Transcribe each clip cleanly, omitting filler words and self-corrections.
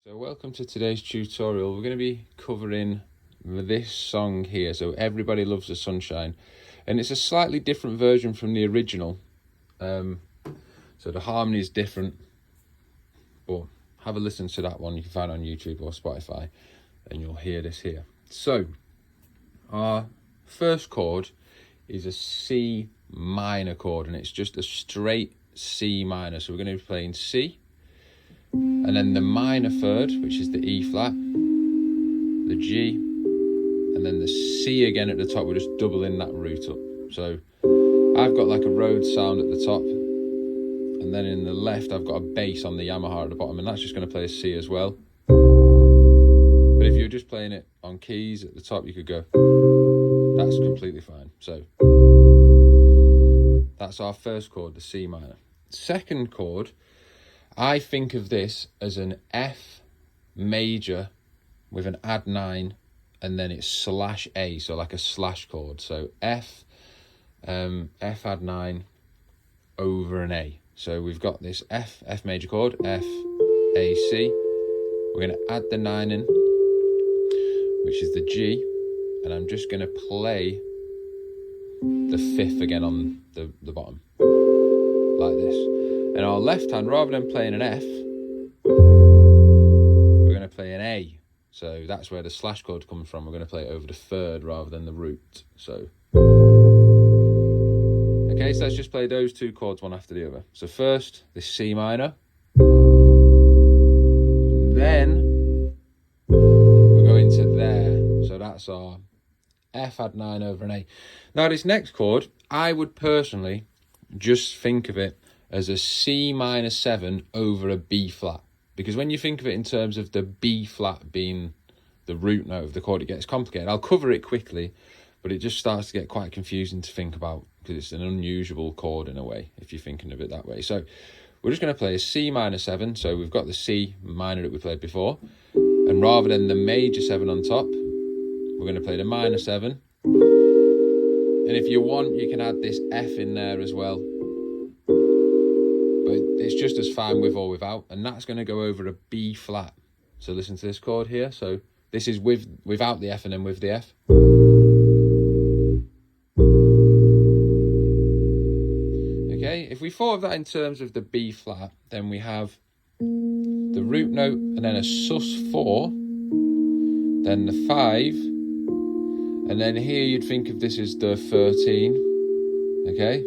So welcome to today's tutorial. We're going to be covering this song here, So Everybody Loves the Sunshine, and it's a slightly different version from the original. So the harmony is different, but have a listen to that one. You can find it on YouTube or Spotify and you'll hear this here. So our first chord is a C minor chord, and it's just a straight C minor. So we're going to be playing C, and then the minor third, which is the E flat, the G, and then the C again at the top. We're just doubling that root up. So I've got like a Rhodes sound at the top, and then in the left I've got a bass on the Yamaha at the bottom, and that's just going to play a C as well. But if you're just playing it on keys at the top, you could go, that's completely fine. So that's our first chord, the C minor. Second chord, I think of this as an F major with an add 9, and then it's slash A, so like a slash chord. So F add 9 over an A. So we've got this F major chord, F, A, C. We're going to add the 9 in, which is the G, and I'm just going to play the fifth again on the bottom, like this. And our left hand, rather than playing an F, we're going to play an A. So that's where the slash chord comes from. We're going to play it over the third rather than the root. So, okay, so let's just play those two chords one after the other. So first, the C minor. Then we're going to there. So that's our F add 9 over an A. Now this next chord, I would personally just think of it as a C minor 7 over a B flat, because when you think of it in terms of the B flat being the root note of the chord, it gets complicated. I'll cover it quickly, but it just starts to get quite confusing to think about, because it's an unusual chord in a way if you're thinking of it that way. So we're just going to play a C minor 7. So we've got the C minor that we played before, and rather than the major 7 on top, we're going to play the minor 7. And if you want, you can add this F in there as well, but it's just as fine with or without. And that's going to go over a B flat. So listen to this chord here. So this is without the F and then with the F. Okay, if we thought of that in terms of the B flat, then we have the root note and then a sus4, then the 5, and then here you'd think of this as the 13, okay?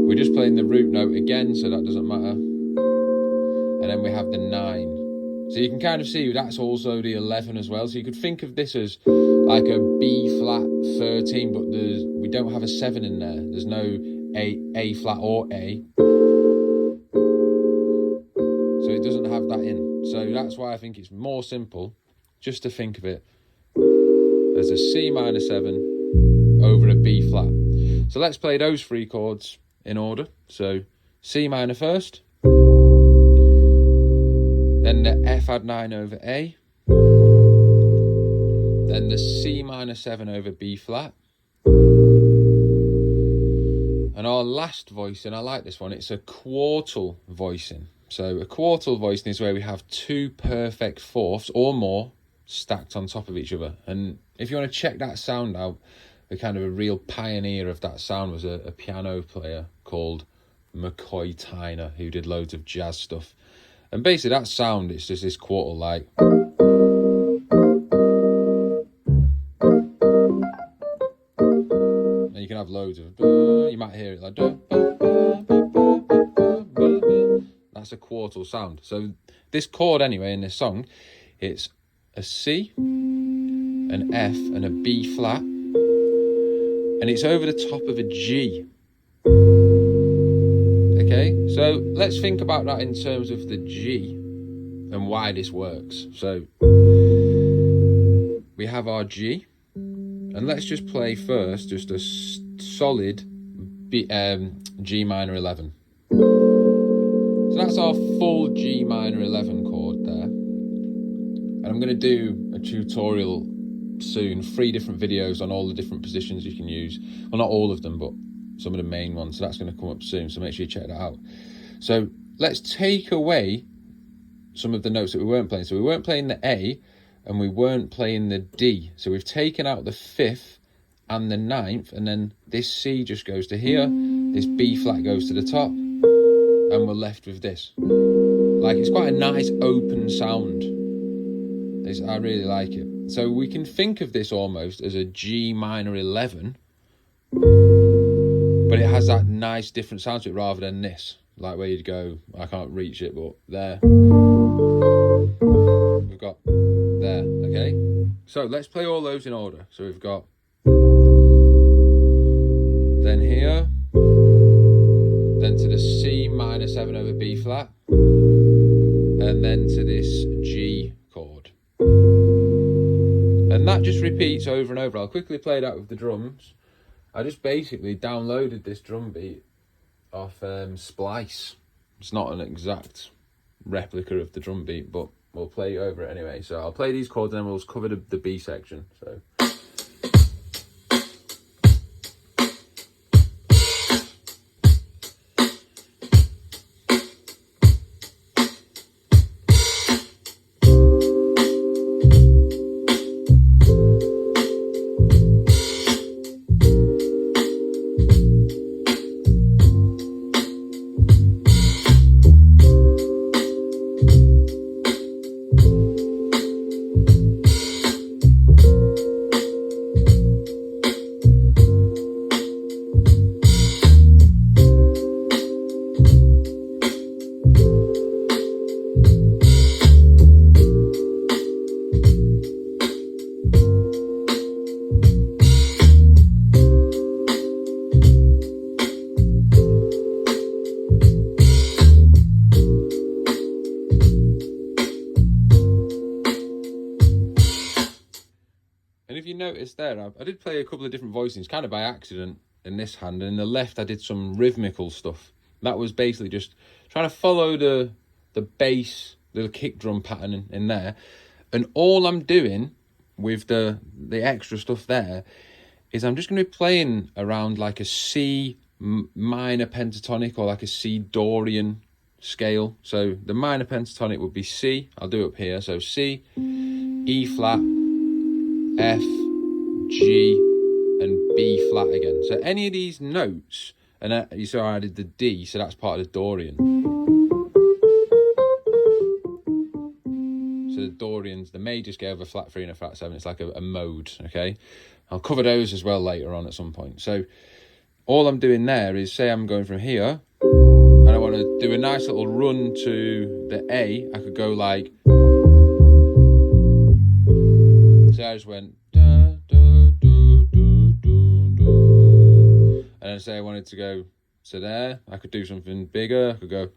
We're just playing the root note again, so that doesn't matter. And then we have the 9. So you can kind of see that's also the 11 as well. So you could think of this as like a B flat 13, but we don't have a 7 in there. There's no A flat or A. So it doesn't have that in. So that's why I think it's more simple just to think of it as a C minor 7 over a B flat. So let's play those three chords in order. So C minor first, then the F add 9 over A, then the C minor 7 over B flat, and our last voicing, I like this one, it's a quartal voicing. So a quartal voicing is where we have two perfect fourths or more stacked on top of each other. And if you want to check that sound out, the kind of a real pioneer of that sound was a piano player called McCoy Tyner, who did loads of jazz stuff. And basically that sound, it's just this quartal like. And you can have loads of, you might hear it like. That's a quartal sound. So this chord anyway in this song, it's a C, an F and a B flat, and it's over the top of a G. Okay, so let's think about that in terms of the G and why this works. So we have our G, and let's just play first just a solid G minor 11. So that's our full G minor 11 chord there. And I'm going to do a tutorial soon, 3 different videos on all the different positions you can use. Well, not all of them, but some of the main ones. So that's going to come up soon, so make sure you check that out. So let's take away some of the notes that we weren't playing. So we weren't playing the A and we weren't playing the D. So we've taken out the 5th and the 9th, and then this C just goes to here, this B flat goes to the top, and we're left with this. Like, it's quite a nice open sound. I really like it. So we can think of this almost as a G minor 11, but it has that nice different sound to it rather than this, like where you'd go, I can't reach it, but there. We've got there, okay? So let's play all those in order. So we've got then here, then to the C minor 7 over B flat, and then to this G chord. And that just repeats over and over. I'll quickly play that with the drums. I just basically downloaded this drum beat off Splice. It's not an exact replica of the drum beat, but we'll play over it anyway. So I'll play these chords and then we'll cover the B section. So. And if you notice there, I did play a couple of different voicings, kind of by accident in this hand. And in the left, I did some rhythmical stuff. That was basically just trying to follow the bass, the kick drum pattern in there. And all I'm doing with the extra stuff there is I'm just going to be playing around like a C minor pentatonic or like a C Dorian scale. So the minor pentatonic would be C. I'll do it up here. So C, E flat, F, G, and B flat again. So any of these notes, and you saw I added the D, so that's part of the Dorian. So the Dorian's the major scale of a flat 3 and a flat 7. It's like a mode, okay? I'll cover those as well later on at some point. So all I'm doing there is, say I'm going from here, and I want to do a nice little run to the A. I could go like, so I just went, da, da, do, do, do, do. And then say I wanted to go to there, I could do something bigger. I could go,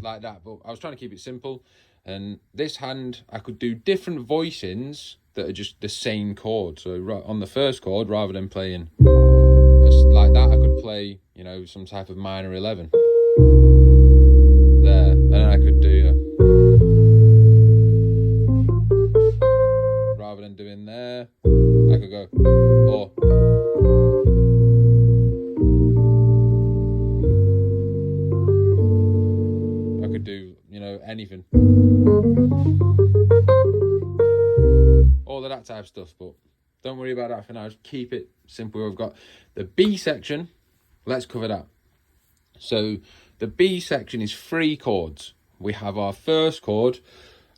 like that. But I was trying to keep it simple. And this hand, I could do different voicings that are just the same chord. So on the first chord, rather than playing like that, I could play, you know, some type of minor 11. There. And then I could do, rather than doing there, I could go, or. I could do, you know, anything. All of that type of stuff, but don't worry about that for now. Just keep it simple. We've got the B section. Let's cover that. So the B section is 3 chords. We have our first chord.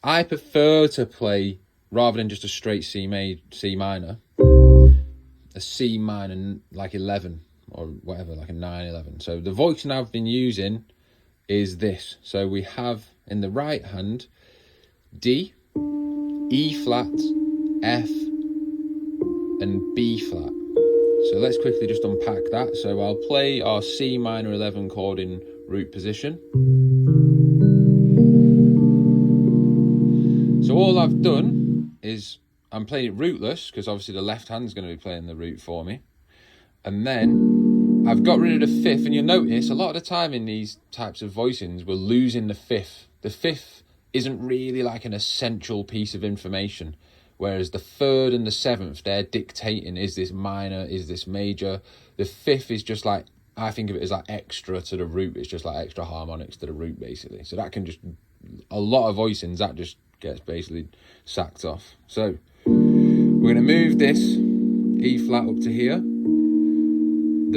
I prefer to play, rather than just a straight C minor, a C minor like 11 or whatever, like a 9/11. So the voicing I've been using is this. So we have in the right hand D, E flat, F, and B flat. So let's quickly just unpack that. So I'll play our C minor 11 chord in root position. So all I've done is I'm playing it rootless, because obviously the left hand's going to be playing the root for me. And then I've got rid of the 5th, and you'll notice a lot of the time in these types of voicings, we're losing the 5th. The 5th isn't really like an essential piece of information. Whereas the 3rd and the 7th, they're dictating, is this minor, is this major? The 5th is just like I think of it as like extra to the root. It's just like extra harmonics to the root, basically. So that can just, a lot of voicings, that just gets basically sacked off. So we're going to move this E flat up to here. And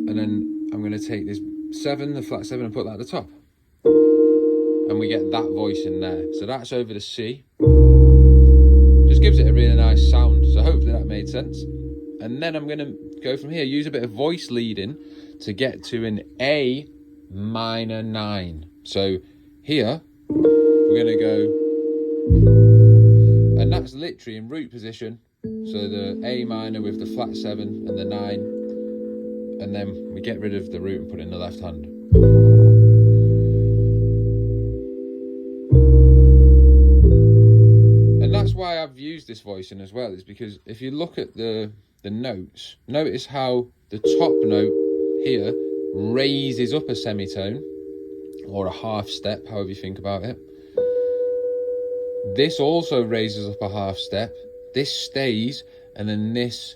then I'm going to take this 7, the flat 7, and put that at the top. And we get that voice in there. So that's over the C. Just gives it a really nice sound. So hopefully that made sense. And then I'm going to go from here, use a bit of voice leading to get to an A minor 9. So here, we're going to go, and that's literally in root position. So the A minor with the flat 7 and the 9. And then we get rid of the root and put it in the left hand. And that's why I've used this voicing as well, is because if you look at the notes, notice how the top note here raises up a semitone or a half step, however you think about it. This also raises up a half step. This stays, and then this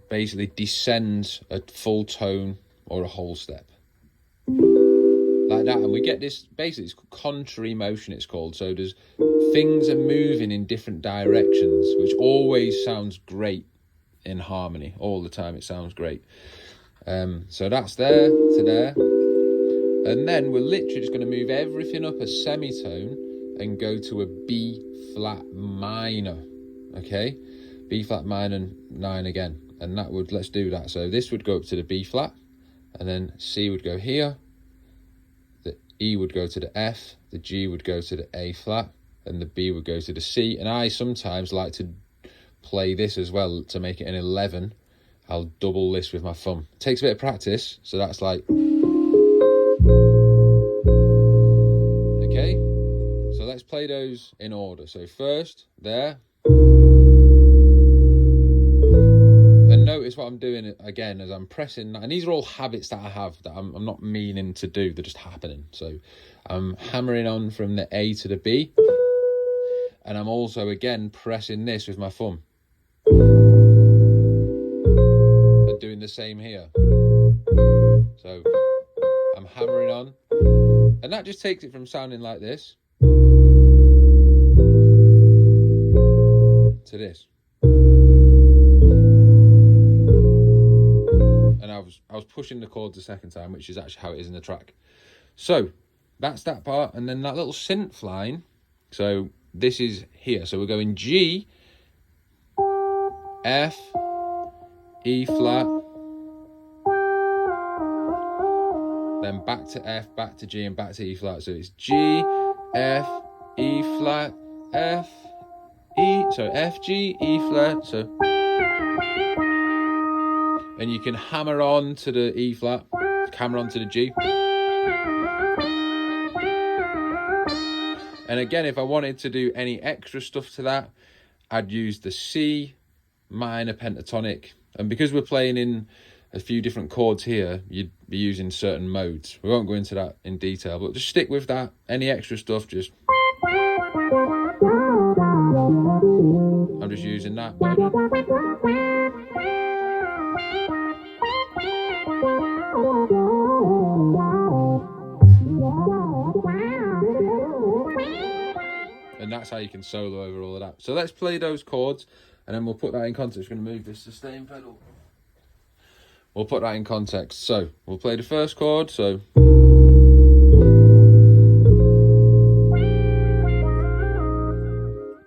basically descends a full tone or a whole step. Like that, and we get this, basically it's contrary motion, it's called. So there's things are moving in different directions, which always sounds great in harmony. All the time it sounds great. So that's there to there. And then we're literally just going to move everything up a semitone and go to a B flat minor. Okay? B flat minor 9 again. And that would, let's do that. So this would go up to the B flat, and then C would go here. The E would go to the F, the G would go to the A flat, and the B would go to the C. And I sometimes like to play this as well to make it an 11. I'll double this with my thumb. It takes a bit of practice, so that's like, okay. So let's play those in order. So first, there. And notice what I'm doing again as I'm pressing, and these are all habits that I have that I'm not meaning to do, they're just happening. So I'm hammering on from the A to the B, and I'm also again pressing this with my thumb. And doing the same here. So I'm hammering on, and that just takes it from sounding like this to this. And I was pushing the chords the second time, which is actually how it is in the track. So that's that part, and then that little synth line. So this is here. So we're going G, F, E flat, then back to F, back to G, and back to E flat. So it's G, F, E flat, F, E. So F, G, E flat. So. And you can hammer on to the E flat, hammer on to the G. And again, if I wanted to do any extra stuff to that, I'd use the C minor pentatonic. And because we're playing in a few different chords here, you'd be using certain modes. We won't go into that in detail, but just stick with that. Any extra stuff, just... I'm just using that. And that's how you can solo over all of that. So let's play those chords, and then we'll put that in context. We're going to move this sustain pedal. We'll put that in context. So we'll play the first chord. So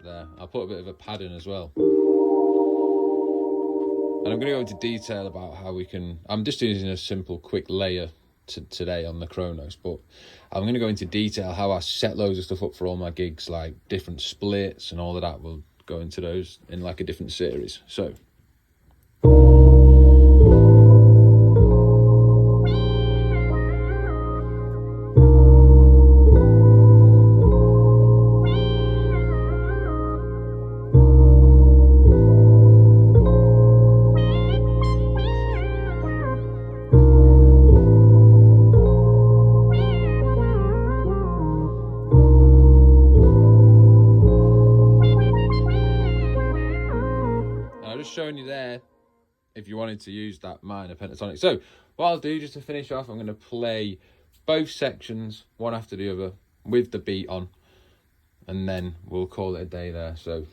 there. I'll put a bit of a pad in as well. And I'm going to go into detail about how we can... I'm just using a simple quick layer today on the Kronos, but I'm going to go into detail how I set loads of stuff up for all my gigs, like different splits and all of that. We'll go into those in like a different series. So... showing wanted to use that minor pentatonic. So what I'll do, just to finish off, I'm going to play both sections one after the other with the beat on, and then we'll call it a day there. So